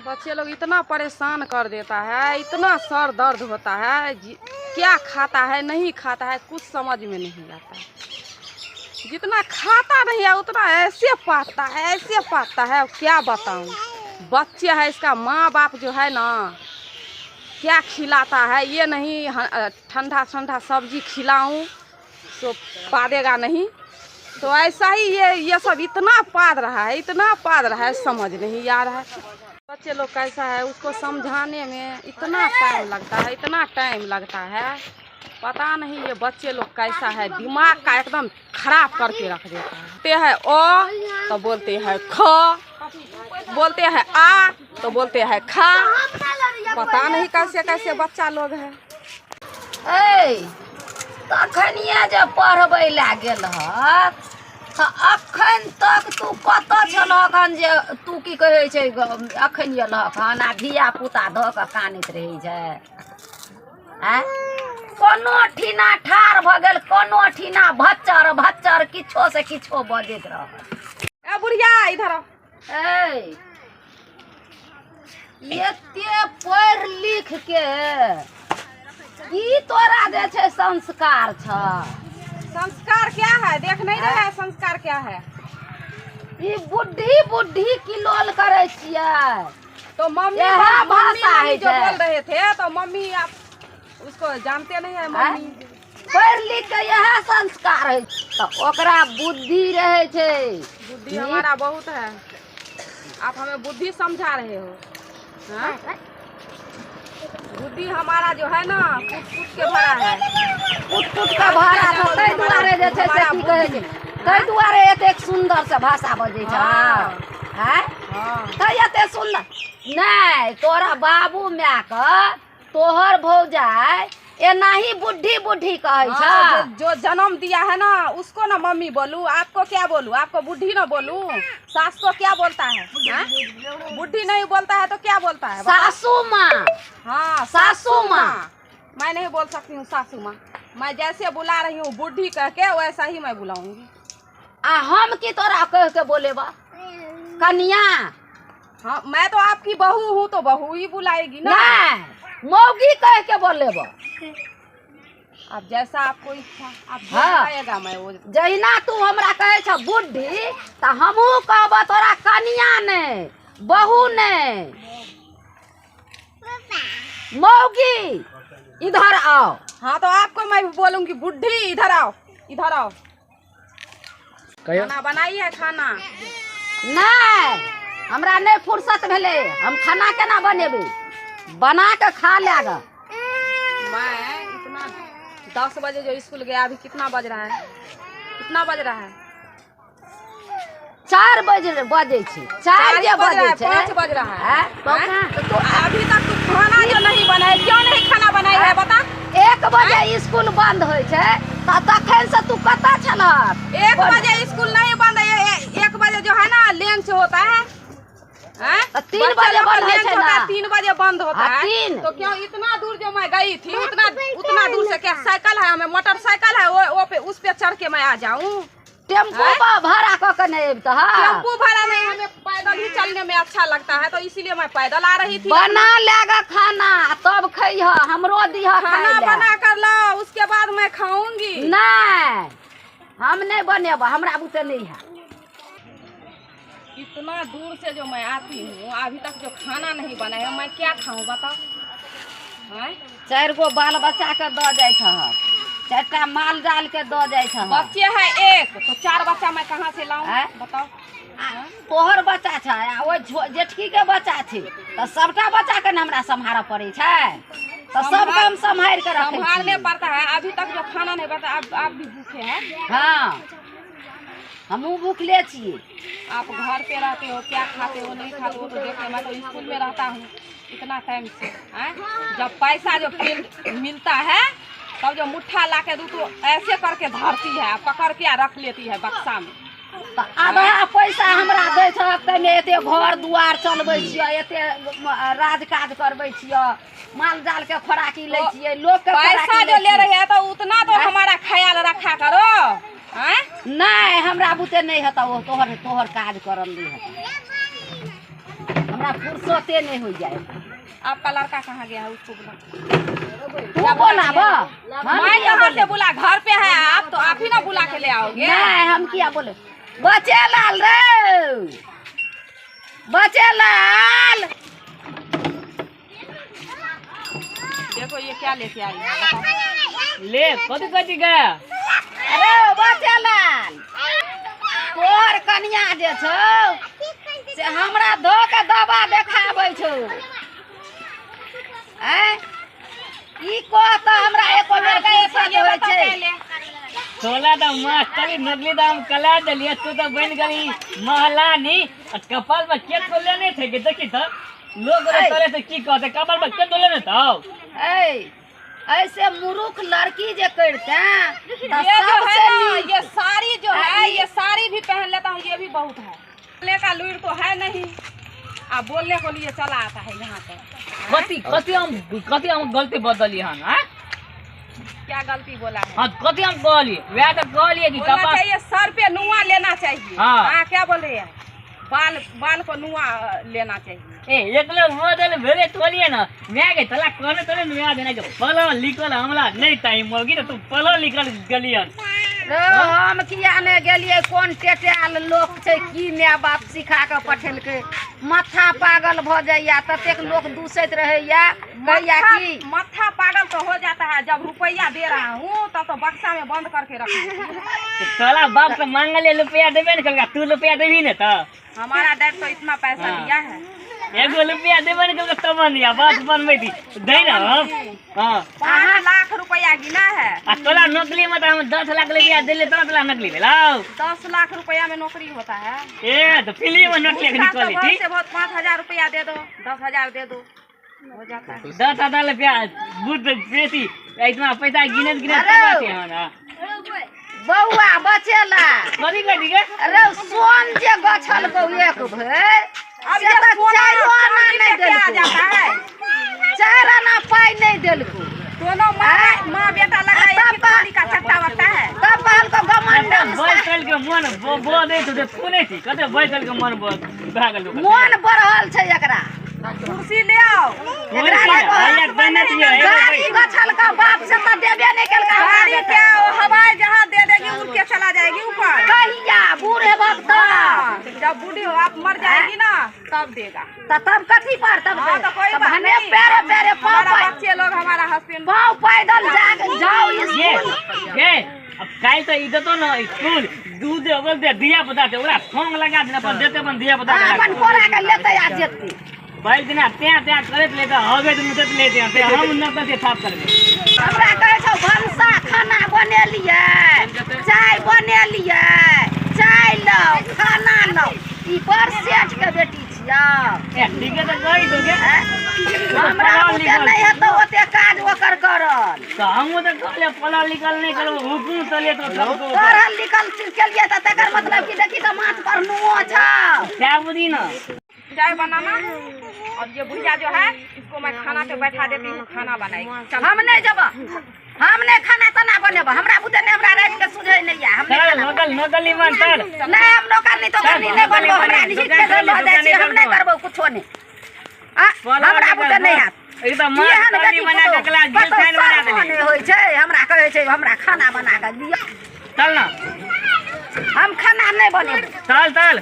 बच्चे लोग इतना परेशान कर देता है, इतना सर दर्द होता है, क्या खाता है नहीं खाता है कुछ समझ में नहीं आता है। जितना खाता नहीं है उतना ऐसे पाता है, क्या बताऊं। बच्चे है, इसका माँ बाप जो है ना क्या खिलाता है ये नहीं, ठंडा ठंडा सब्जी खिलाऊं तो पादेगा नहीं। तो ऐसा ही ये सब इतना पाद रहा है समझ नहीं आ रहा है। बच्चे लोग कैसा है उसको समझाने में इतना टाइम लगता है, पता नहीं ये बच्चे लोग कैसा है, दिमाग का एकदम खराब करके रख देता है। बोलते हैं ओ तो बोलते हैं ख, बोलते हैं आ तो बोलते हैं खा, पता नहीं कैसे कैसे बच्चा लोग है। तखनिए जे पढ़बै ला गेल तो अखन तक तू कत छलहन जे तू की कहै छै अखन एलहन आ धिया पुता धऽ कऽ कानैत रहै छै। कोनो ठिना ठाढ़ भऽ गेल, कोनो ठिना भच्चर भच्चर किछो से किछो बजैत रह। बुढ़िया इधर एते पढ़ लिख के ई तोरा जे छै संस्कार छ। संस्कार क्या है देख नहीं रहे हैं, संस्कार क्या है। ई बुद्धि किलोल करे छियै तो मम्मी जो बोल रहे थे तो मम्मी आप उसको जानते नहीं है। मम्मी पढ़ लिख के यह संस्कार है तो ओकरा बुद्धि रहे छै। बुद्धि हमारा बहुत है, आप हमें बुद्धि समझा रहे हो। बुद्धि हमारा जो है ना कुट के भरा है, कुट के भरा तो तै दुआरे जे छै से की कहै छै, तै दुआरे एतेक सुंदर से भाषा बजै छै। हैं तै एते सुंदर नहीं, तोरा बाबू माय के तोहर भौजाई एनाही बुद्धि कहै छै। जो जन्म दिया है ना उसको ना मम्मी बोलूं, आपको क्या बोलूं, आपको बुद्धि ना बोलूं। सास को क्या बोलता है, बुद्धि नहीं बोलता है तो क्या बोलता है, सासू माँ। हाँ सासू माँ, मैं नहीं बोल सकती हूँ सासू माँ। मैं जैसे बुला रही हूँ बुढ़ी कह के वैसा ही मैं बुलाऊंगी। हम की तोरा कह के बोले बा कन्या। हाँ मैं तो आपकी बहू हूँ तो बहू ही बुलाएगी ना। मौगी कह के बोले बा। अब जैसा आपको इच्छा आप बताएगा। मैं वो जहिना तू हमरा कहे छ बुद्धि तो हमहू कहब तोरा कन्या ने बहू ने। मौगी इधर आओ। हाँ तो आपको मैं बोलूंगी बुढ़ी इधर आओ, इधर आओ। खाना बनाई है खाना? नहीं हमरा नहीं फुर्सत भेले, हम खाना केना बनेबे, बना के खा लेगा। मैं इतना 10 बजे जो स्कूल गया, अभी कितना बज रहा है, कितना बज रहा है? 4 बजे छे, 5 बज रहा है। तो अभी तक तू खाना जो नहीं बनाए, क्यों नहीं खाना बनाई है बता। 1 बजे स्कूल बंद हो तखन से तू कता छलह। 1 बजे स्कूल नहीं बंद है, 1 बजे जो है ना लंच होता है, 3 बजे बंद है ना। 3 बजे बंद होता है। तो क्यों इतना दूर जो मैं गई थी उतना दूर से क्या साइकिल है, हमें मोटरसाइकिल है वो पे उस पे चढ़ के मैं आ जाऊं। टेम्पू भाड़ा कह नहीं अबता है। टेम्पू भाड़ा नहीं, हमें पैदल ही चलने में अच्छा लगता है तो इसीलिए मैं पैदल आ रही थी। बना लेगा खाना तब खइह, हमरो दिह खाना बना कर लो उसके बाद मैं खाऊंगी। नहीं हम नहीं बनेब, हमरा बुते नहीं है। इतना दूर से जो मैं आती हूँ अभी तक जो खाना नहीं बना है मैं क्या खाऊं बताओ। 4 गो बाल बच्चा के दऽ जाय छ, 4टा माल जाल के दऽ जाय छ। बच्चे है 1 तो 4 बच्चा मैं कहाँ से लाऊं बताओ। तोहर बच्चा छ वो जेठकी के बच्चा थी तो सबटा बच्चा के न हमरा संभाल पड़े छै, तो सब काम संभाल के संभालने पड़ता है। अभी तक जो खाना नहीं बता, आप भी भूखे हैं। हाँ हमू भूखले छिए। आप घर पे रहते हो, क्या खाते हो नहीं खाते हो तो देखे। मैं तो स्कूल में रहता हूँ इतना टाइम से। जब पैसा जो मिलता है तब जो मुट्ठा ला के दू तो ऐसे करके धरती है, पकड़ के रख लेती है बक्सा में। तो आधा पैसा हमरा दे छे, एते घर दुआर चलबै छियै, एते राज काज करबै छियै, माल जाल के खोराकी ले छियै, लोग के पैसा जो ले रही है तो उतना तो हमारा ख्याल रखा करो। नहीं हमरा बुते नहीं हता, वो तोहर काज करल नहीं हता। हमरा फुर्सते नहीं हो जाए। आपका लड़का कहाँ गया है उसको बुला। तू बोला बा मैं कहाँ से बुला, घर पे है आप तो आप ही ना बुला के ले आओगे। नहीं हम क्या बोले। बचे लाल रे बचे लाल देखो ये क्या लेके आई है ले कथी कथी गया। अरे बचे लाल तोर कन्या जे छौ से हमरा धो के दबा देखाबै छौ। हैं ई को त हमरा एको बेर के पद होय छै। तोला तो मास्टरी नकली दाम कला दलिए तू तो बन गई महलानी और कपाल पर के तो लेने थे कि देखी था लोग रे तोरे से की कहते कपाल पर के तो लेने था। ए ऐसे मुरुख लड़की जे करते ये जो है ना ये साड़ी जो है ये साड़ी भी पहन लेता हूँ ये भी बहुत है। बोलने का लुइर तो है नहीं, आप बोलने को लिए चला आता है यहाँ पे। कथी हम गलती बदली हन। हां क्या गलती बोला है? हां कथी हम कहलिए वह तो कहलिए कि बोलना कपाल चाहिए सर पे नुआ लेना चाहिए। हाँ। हाँ क्या बोल रहे हैं, बाल को नुआ लेना चाहिए। ए एकले मोदल भेले तोलिए ना मैं के तला कोने तोले नुआ देना के पलो लिखल हमला नहीं टाइम होगी तो तू पलो लिखल गलियन। रो हम किया ने गेलिए कोन टेटाल लोक छै की माय बाप सिखा के पठेलकै माथा पागल भ जाइया ततेक लोक दूसैत रहैया भैया की मत्था पागल तो हो जाता है जब रुपया दे रहा हूँ तब तो बक्सा में बंद करके रखा। तो तोला बाप से मांगले रुपया देबे न कलका तू रुपया देबी न त हमारा डैड तो इतना पैसा हाँ। दिया है। एगो रुपया देबे न कलका तब दिया बात बनबे दी दे ना हम। हां 5 लाख रुपया गिना है। आ तोला नकली में हम 10 लाख रुपया देले तो तोला नकली भेलौ। 10 लाख रुपया में नौकरी होता है। ए तो फिल्म में नकली निकली थी से बहुत 5,000 रुपया दे दो 10,000 दे दो हो जाता है। 10,000 रुपया बुद्ध बेटी इतना पैसा गिने अरे। बात है ना बौआ बचेला कथी कथी के अरे सोन जे गछल को एक भर अब से ये तो सोना चारो आना चांदी नहीं में क्या देलको जाता है? 4 आना पाई नहीं देलको दोनों माँ बेटा लगा एक ही थाली का चट्टा बट्टा है। तब बाल को घमंड बैठल के मन बो दे तो सुने थी कते बैठल के मन भागल लोग मन बढ़ल छै एकरा कुर्सी ले आओ। गाड़ी गछल का बाप से तो देबे नहीं केलका गाड़ी क्या वो हवाई जहाज दे देगी उड़ के चला जाएगी ऊपर। कहिया बूढ़े वक्त हाँ, जब बूढ़ी हो आप मर जाएगी ना तब देगा। तब कथी पर तब हाँ तो कोई बात हने नहीं। पैरे पैरे हमारा पाँव बच्चे लोग हमारा हस्बैंड पाँव पैदल जाओ ये स्कूल ये अब काल तो इधर तो ना स्कूल दूध बोल दे दिया बता दे ओरा ठोंग लगा देना पर देते अपन दिया बता अपन कोरा के लेते आ जेती भाई दिना त्या करत लेता हवे तो मुदत लेते हैं ते हम न करते साफ कर दे। हमरा कहै छौ भनसा खाना बनेलिए चाय बनेलिए चाय लो खाना लो ई बड़ सेठ के बेटी छिया ए ठीक है तो गई तो के हमरा ओते नहीं है तो ओते काज ओकर करल तो हम तो कहले पढ़ा लिखल नहीं करो हुकुम चले तो सबको पढ़ल लिखल के लिए तो तकर मतलब कि देखी तो माथ पर नुओ छौ क्या बुद्धि ना चाय बनाना और ये भुजिया जो है इसको मैं खाना पे बैठा देती हूँ खाना बनाएगी। हम नहीं जब हम नहीं खाना तो ना बनेब हमरा बुते नहीं हमरा रात के सुझै नहीं है हम चल नकल ईमान चल नहीं हम नौकर नहीं तो करनी नहीं बनबो हमरा निहित के धन हो जाय छी हम नहीं करबो कुछो नहीं हमरा बुते नहीं हाथ एकदम मां पानी बना के क्लास गिरफैन बना देली नहीं होय छै हमरा कहै छै हमरा खाना बना के दियो चल ना हम खाना नहीं बनेब चल